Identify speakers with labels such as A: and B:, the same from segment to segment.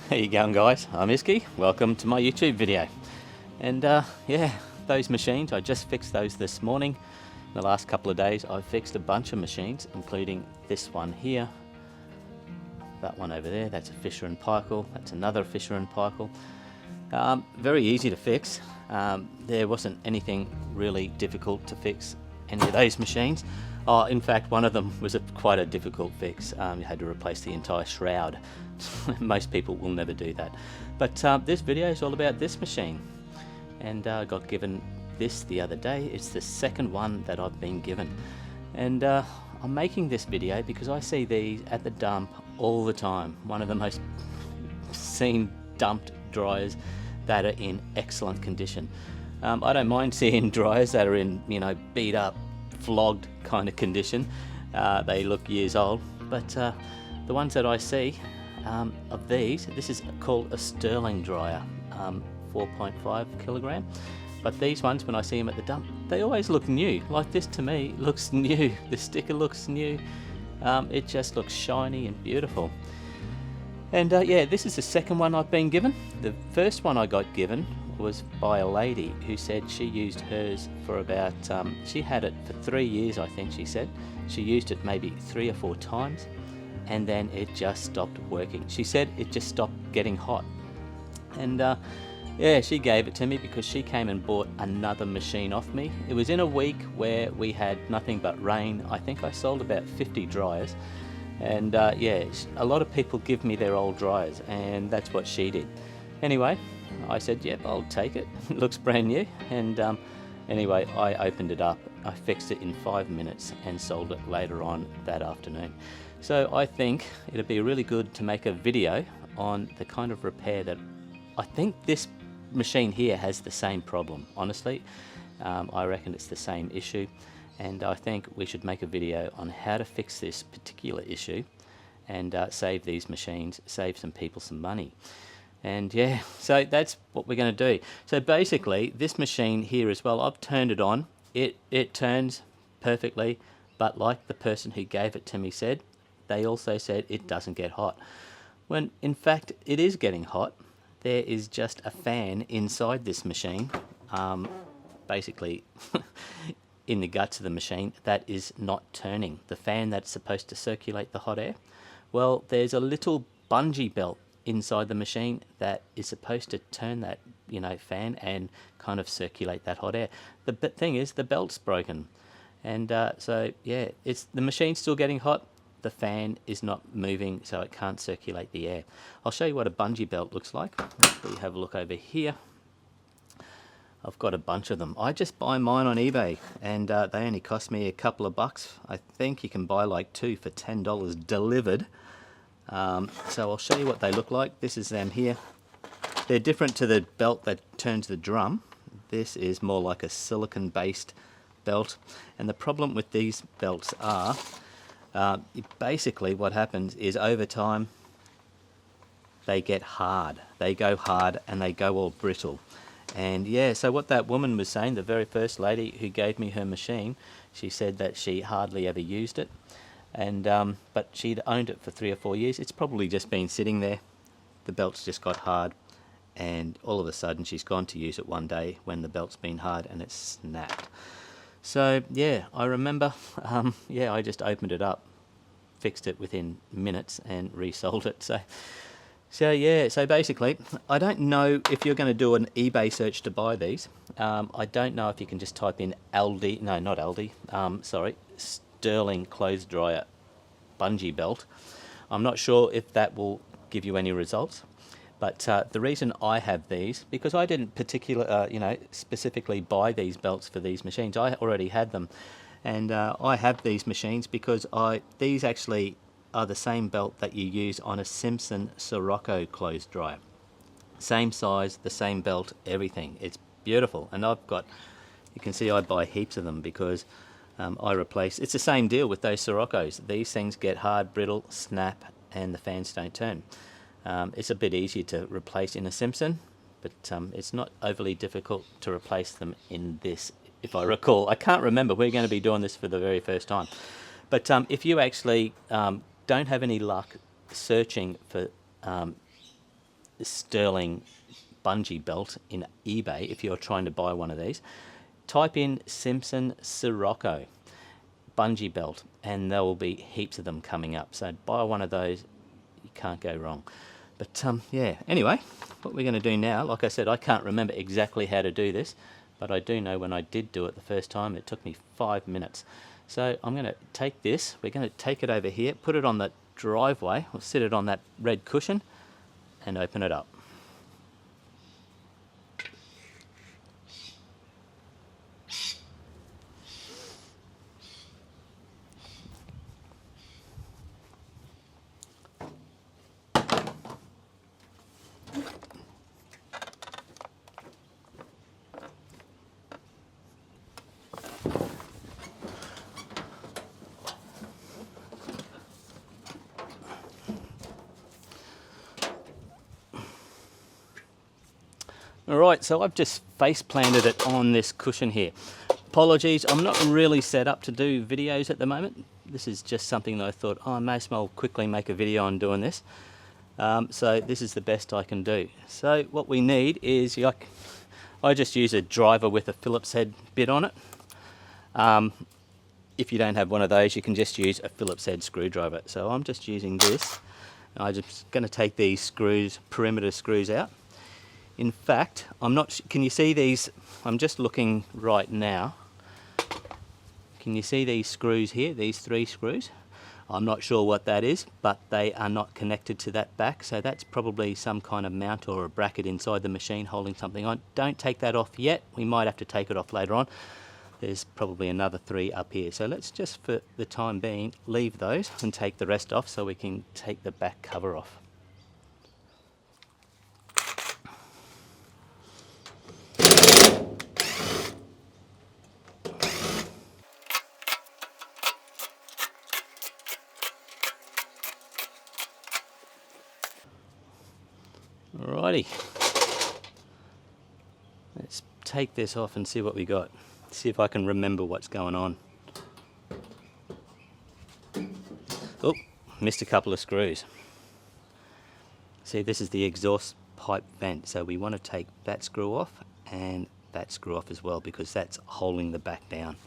A: How you going, guys? I'm Iski. Welcome to my YouTube video. And yeah, those machines, I just fixed those this morning. In the last couple of days I've fixed a bunch of machines, including this one here, that one over there, that's a Fisher and Paykel, that's another Fisher and Paykel. Very easy to fix. There wasn't anything really difficult to fix any of those machines. In fact, one of them was quite a difficult fix. You had to replace the entire shroud. Most people will never do that. But this video is all about this machine. And I got given this the other day. It's the second one that I've been given. And I'm making this video because I see these at the dump all the time. One of the most seen dumped dryers that are in excellent condition. I don't mind seeing dryers that are in, beat up, flogged kind of condition. They look years old, but the ones that I see of these, this is called a Stirling dryer, 4.5 kilogram. But these ones, when I see them at the dump, they always look new. Like this, to me, looks new. The sticker looks new. It just looks shiny and beautiful. And yeah, this is the second one I've been given. The first one I got given was by a lady who said she used hers for about, she had it for 3 years, I think she said. She used it maybe 3 or 4 times, and then it just stopped working. She said it just stopped getting hot. And yeah, she gave it to me because she came and bought another machine off me. It was in a week where we had nothing but rain. I think I sold about 50 dryers. And yeah, a lot of people give me their old dryers, and that's what she did. Anyway, I said, yep, I'll take it. It looks brand new. And anyway, I opened it up. I fixed it in 5 minutes and sold it later on that afternoon. So I think it'd be really good to make a video on the kind of repair that I think this machine here has the same problem. Honestly, I reckon it's the same issue. And I think we should make a video on how to fix this particular issue and save these machines, save some people some money. And yeah, so that's what we're going to do. So basically, this machine here as well, I've turned it on. It turns perfectly, but like the person who gave it to me said, they also said it doesn't get hot. When in fact, it is getting hot. There is just a fan inside this machine, basically in the guts of the machine, that is not turning. The fan that's supposed to circulate the hot air. Well, there's a little bungee belt inside the machine that is supposed to turn that, fan and kind of circulate that hot air. The thing is, the belt's broken. And so, yeah, the machine's still getting hot. The fan is not moving, so it can't circulate the air. I'll show you what a bungee belt looks like. We have a look over here. I've got a bunch of them. I just buy mine on eBay, and they only cost me a couple of bucks. I think you can buy like 2 for $10 delivered. So I'll show you what they look like. This is them here. They're different to the belt that turns the drum. This is more like a silicon-based belt. And the problem with these belts are, basically what happens is over time, they get hard. They go hard and they go all brittle. And yeah, so what that woman was saying, the very first lady who gave me her machine, she said that she hardly ever used it. And but she'd owned it for 3 or 4 years. It's probably just been sitting there. The belt's just got hard, and all of a sudden she's gone to use it one day when the belt's been hard and it's snapped. So yeah, I remember, yeah, I just opened it up, fixed it within minutes and resold it. So yeah, so basically, I don't know if you're going to do an eBay search to buy these. I don't know if you can just type in ALDI, no, not ALDI, sorry, Stirling clothes dryer bungee belt. I'm not sure if that will give you any results. But the reason I have these, because I didn't specifically buy these belts for these machines. I already had them, and I have these machines because these actually are the same belt that you use on a Simpson Sirocco clothes dryer. Same size, the same belt, everything. It's beautiful, and I've got, you can see I buy heaps of them because I replace. It's the same deal with those Siroccos. These things get hard, brittle, snap, and the fans don't turn. It's a bit easier to replace in a Simpson, but it's not overly difficult to replace them in this, if I recall. I can't remember. We're going to be doing this for the very first time. But if you actually don't have any luck searching for Stirling bungee belt in eBay, if you're trying to buy one of these, type in Simpson Sirocco bungee belt and there will be heaps of them coming up. So buy one of those, you can't go wrong. But yeah, anyway, what we're going to do now, like I said, I can't remember exactly how to do this, but I do know when I did do it the first time, it took me 5 minutes. So I'm going to take this, we're going to take it over here, put it on the driveway, or sit it on that red cushion, and open it up. Alright, so I've just face planted it on this cushion here. Apologies, I'm not really set up to do videos at the moment. This is just something that I thought, oh, I may as well quickly make a video on doing this. So this is the best I can do. So what we need is, I just use a driver with a Phillips head bit on it. If you don't have one of those, you can just use a Phillips head screwdriver. So I'm just using this. I'm just going to take these screws, perimeter screws out. In fact, can you see these? I'm just looking right now. Can you see these screws here, these 3 screws? I'm not sure what that is, but they are not connected to that back, so that's probably some kind of mount or a bracket inside the machine holding something on. Don't take that off yet, we might have to take it off later on. There's probably another 3 up here, so let's just, for the time being, leave those and take the rest off so we can take the back cover off. Alrighty, let's take this off and see what we got. See if I can remember what's going on. Oh, missed a couple of screws. See, this is the exhaust pipe vent, so we want to take that screw off and that screw off as well because that's holding the back down.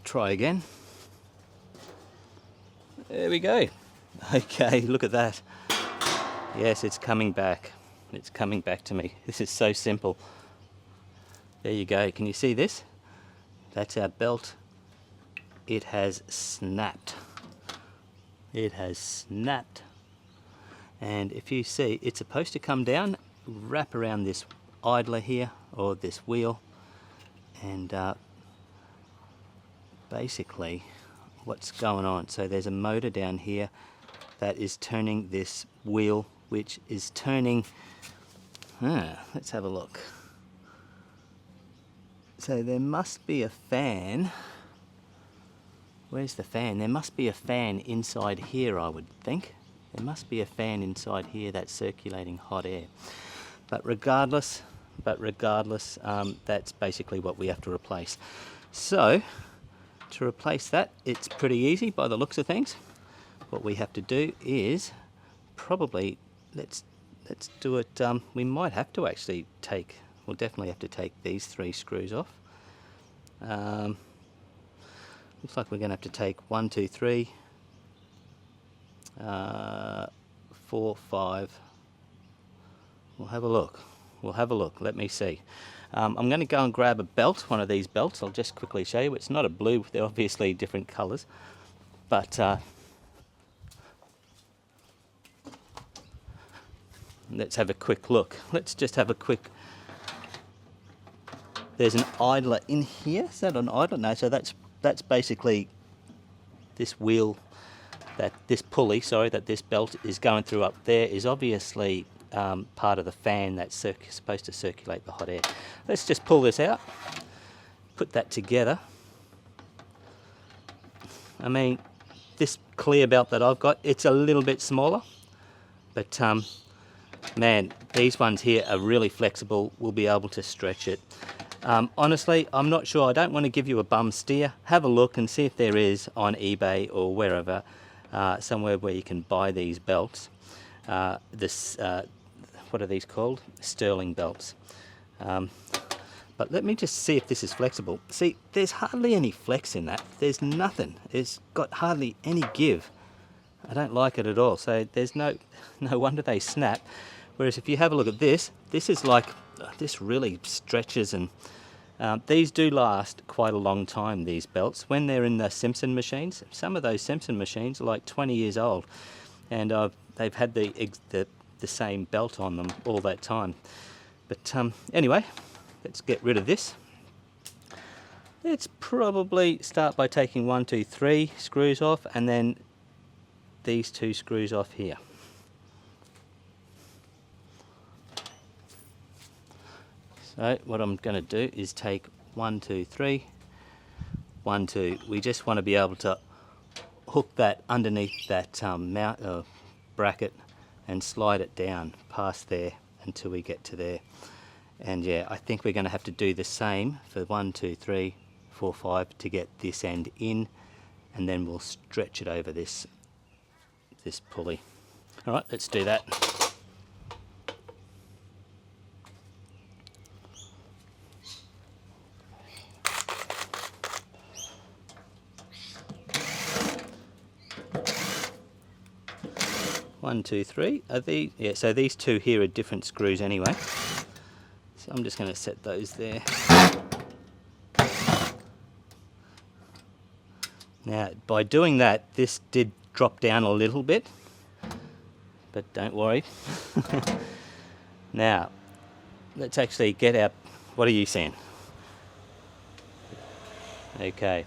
A: Try again. There we go. Okay, look at that. Yes, it's coming back. It's coming back to me. This is so simple. There you go. Can you see this? That's our belt. It has snapped. It has snapped. And if you see, it's supposed to come down, wrap around this idler here, or this wheel, and basically what's going on, so there's a motor down here that is turning this wheel, which is turning, let's have a look. So there must be a fan. Where's the fan? There must be a fan inside here, I would think. There must be a fan inside here that's circulating hot air. But regardless, that's basically what we have to replace. So to replace that, it's pretty easy by the looks of things. What we have to do is probably, let's do it, we might have to actually we'll definitely have to take these 3 screws off. Looks like we're going to have to take 1, 2, 3, 4, 5. We'll have a look. Let me see. I'm going to go and grab a belt, one of these belts. I'll just quickly show you. It's not a blue, they're obviously different colours. But let's have a quick look. Let's just have a quick... There's an idler in here. Is that an idler? No, so that's basically this wheel, this pulley, that this belt is going through up there is obviously part of the fan that's supposed to circulate the hot air. Let's just pull this out, put that together. I mean, this clear belt that I've got, it's a little bit smaller, but Man, these ones here are really flexible. We'll be able to stretch it. Honestly, I'm not sure. I don't want to give you a bum steer. Have a look and see if there is on eBay or wherever, somewhere where you can buy these belts. What are these called? Stirling belts. But let me just see if this is flexible. See, there's hardly any flex in that. There's nothing. It's got hardly any give. I don't like it at all. So there's no wonder they snap. Whereas if you have a look at this, this is like, this really stretches, and these do last quite a long time, these belts. When they're in the Simpson machines, some of those Simpson machines are like 20 years old, and they've had the same belt on them all that time. But anyway, let's get rid of this. Let's probably start by taking 1, 2, 3 screws off, and then these 2 screws off here. So what I'm going to do is take 1, 2, 3, 1, 2. We just want to be able to hook that underneath that bracket and slide it down past there until we get to there. And yeah, I think we're going to have to do the same for 1, 2, 3, 4, 5 to get this end in, and then we'll stretch it over this pulley. All right, let's do that. One, two, three. Are these? Yeah. So these 2 here are different screws anyway. So I'm just going to set those there. Now, by doing that, this did drop down a little bit, but don't worry. Now, let's actually get our, what are you seeing? Okay,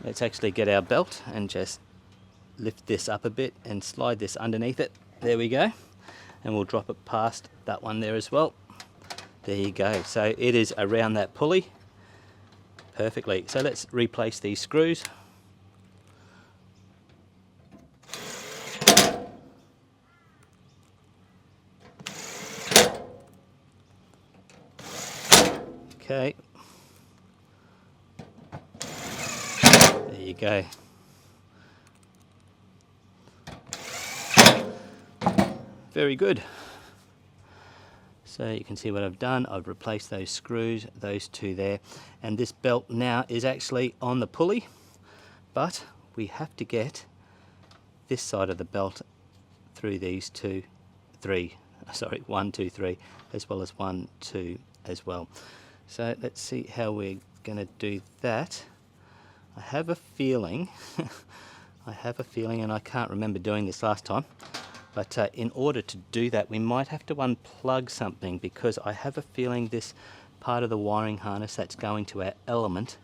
A: let's actually get our belt and just lift this up a bit and slide this underneath it. There we go. And we'll drop it past that one there as well. There you go. So it is around that pulley perfectly. So let's replace these screws. Okay. There you go. Very good. So you can see what I've done. I've replaced those screws, those 2 there, and this belt now is actually on the pulley, but we have to get this side of the belt through these 1, 2, 3, as well as 1, 2 as well. So let's see how we're going to do that. I have a feeling, and I can't remember doing this last time, but in order to do that, we might have to unplug something, because I have a feeling this part of the wiring harness that's going to our element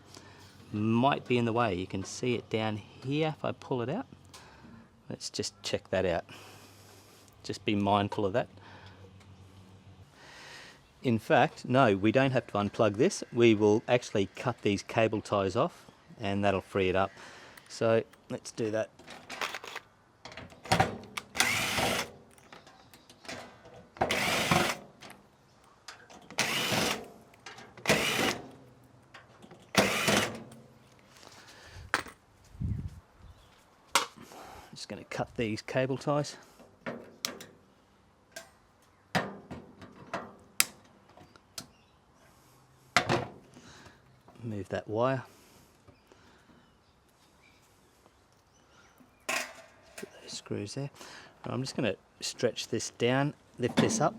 A: might be in the way. You can see it down here if I pull it out. Let's just check that out. Just be mindful of that. In fact, no, we don't have to unplug this. We will actually cut these cable ties off, and that'll free it up. So let's do that. Just going to cut these cable ties. Move that wire. Put those screws there. I'm just going to stretch this down, lift this up.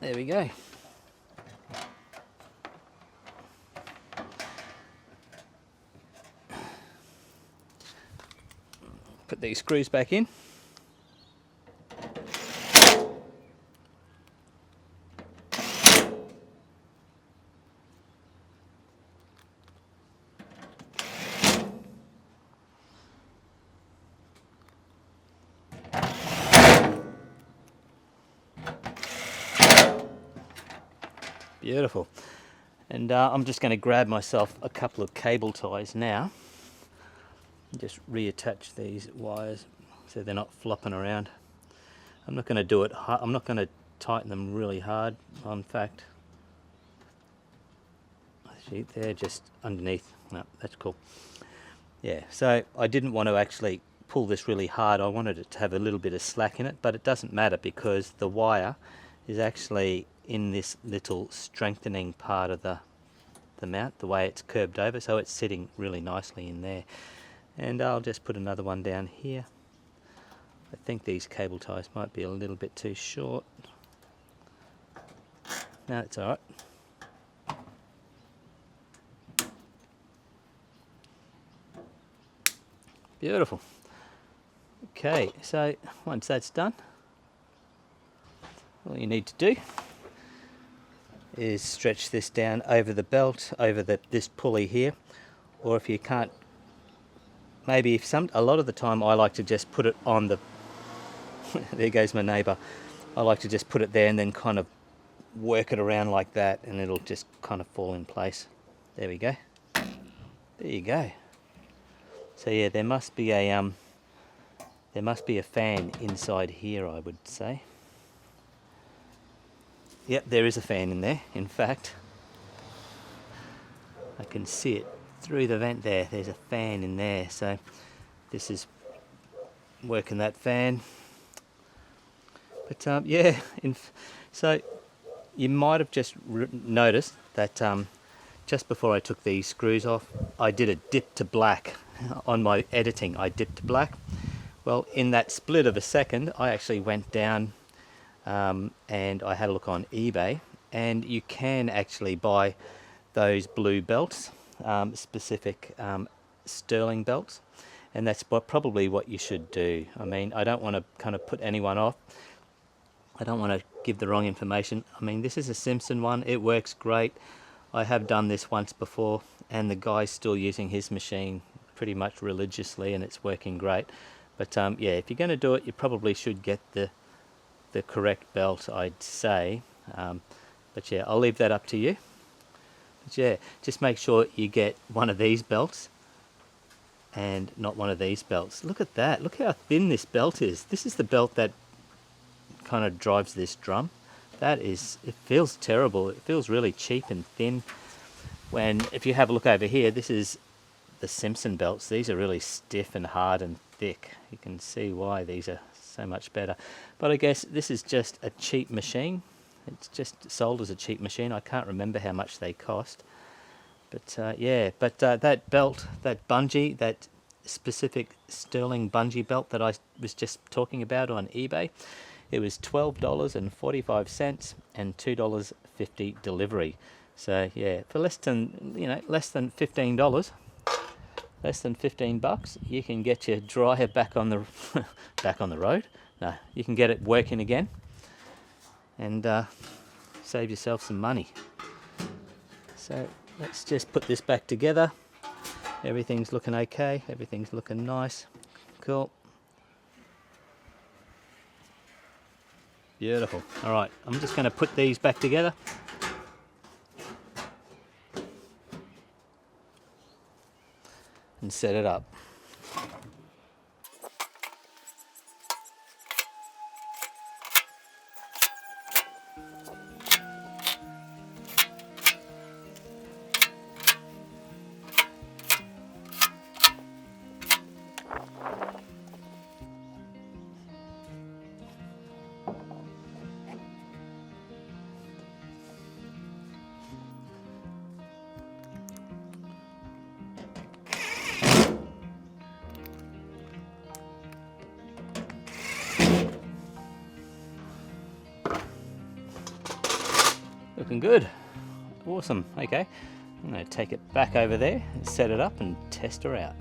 A: There we go. Put these screws back in. Beautiful. And I'm just going to grab myself a couple of cable ties now. Just reattach these wires so they're not flopping around. I'm not going to do it, I'm not going to tighten them really hard. In fact, see, they're just underneath. No, that's cool. Yeah, so I didn't want to actually pull this really hard. I wanted it to have a little bit of slack in it, but it doesn't matter because the wire is actually in this little strengthening part of the mount, the way it's curved over, so it's sitting really nicely in there. And I'll just put another one down here. I think these cable ties might be a little bit too short. No, it's alright. Beautiful. Okay, so once that's done, all you need to do is stretch this down over the belt, over this pulley here, or if you can't, maybe a lot of the time I like to just put it on the there goes my neighbour. I like to just put it there and then kind of work it around like that, and it'll just kind of fall in place. There we go. There you go. So yeah, there must be a fan inside here, I would say. Yep, there is a fan in there. In fact, I can see it through the vent there. There's a fan in there. So this is working that fan. But yeah, so you might have just noticed that just before I took these screws off, I did a dip to black on my editing. I dipped to black. Well, in that split of a second, I actually went down and I had a look on eBay, and you can actually buy those blue belts, specific Stirling belts, and that's probably what you should do. I mean, I don't want to kind of put anyone off. I don't want to give the wrong information. I mean, this is a Simpson one. It works great. I have done this once before, and the guy's still using his machine pretty much religiously, and it's working great. But yeah, if you're going to do it, you probably should get the correct belt, I'd say. But yeah, I'll leave that up to you. But yeah, just make sure you get one of these belts and not one of these belts. Look at that. Look how thin this belt is. This is the belt that kind of drives this drum. That is, it feels terrible. It feels really cheap and thin. When, if you have a look over here, this is the Simpson belts. These are really stiff and hard and thick. You can see why these are so much better. But I guess this is just a cheap machine. It's just sold as a cheap machine. I can't remember how much they cost. But yeah, but that belt, that bungee, that specific Stirling bungee belt that I was just talking about on eBay, it was $12.45 and $2.50 delivery. So yeah, for less than $15, less than 15 bucks, you can get your dryer back on the back on the road. No, you can get it working again and save yourself some money. So let's just put this back together. Everything's looking okay. Everything's looking nice. Cool. Beautiful. All right, I'm just going to put these back together. And set it up. Looking good. Awesome. Okay, I'm going to take it back over there and set it up and test her out.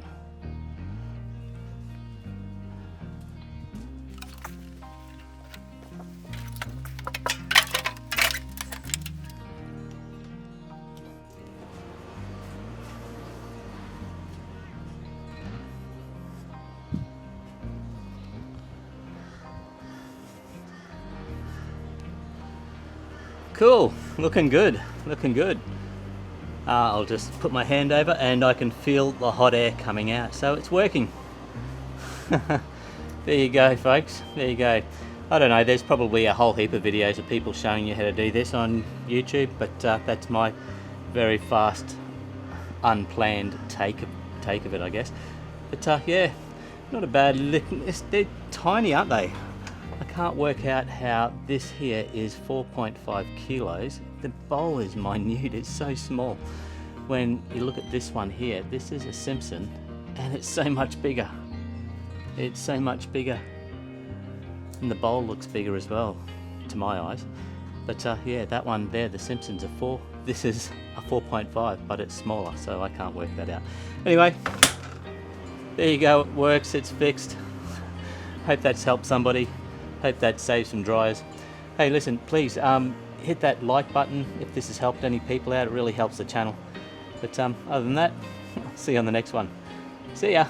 A: Cool, looking good, looking good. I'll just put my hand over and I can feel the hot air coming out, so it's working. There you go, folks, there you go. I don't know, there's probably a whole heap of videos of people showing you how to do this on YouTube, but that's my very fast, unplanned take of it, I guess. But yeah, not a bad lick. They're tiny, aren't they? I can't work out how this here is 4.5 kilos. The bowl is minute, it's so small. When you look at this one here, this is a Simpson, and it's so much bigger. It's so much bigger. And the bowl looks bigger as well, to my eyes. But yeah, that one there, the Simpsons are 4. This is a 4.5, but it's smaller, so I can't work that out. Anyway, there you go, it works, it's fixed. Hope that's helped somebody. Hope that saves some dryers. Hey, listen, please hit that like button if this has helped any people out. It really helps the channel. But other than that, I'll see you on the next one. See ya.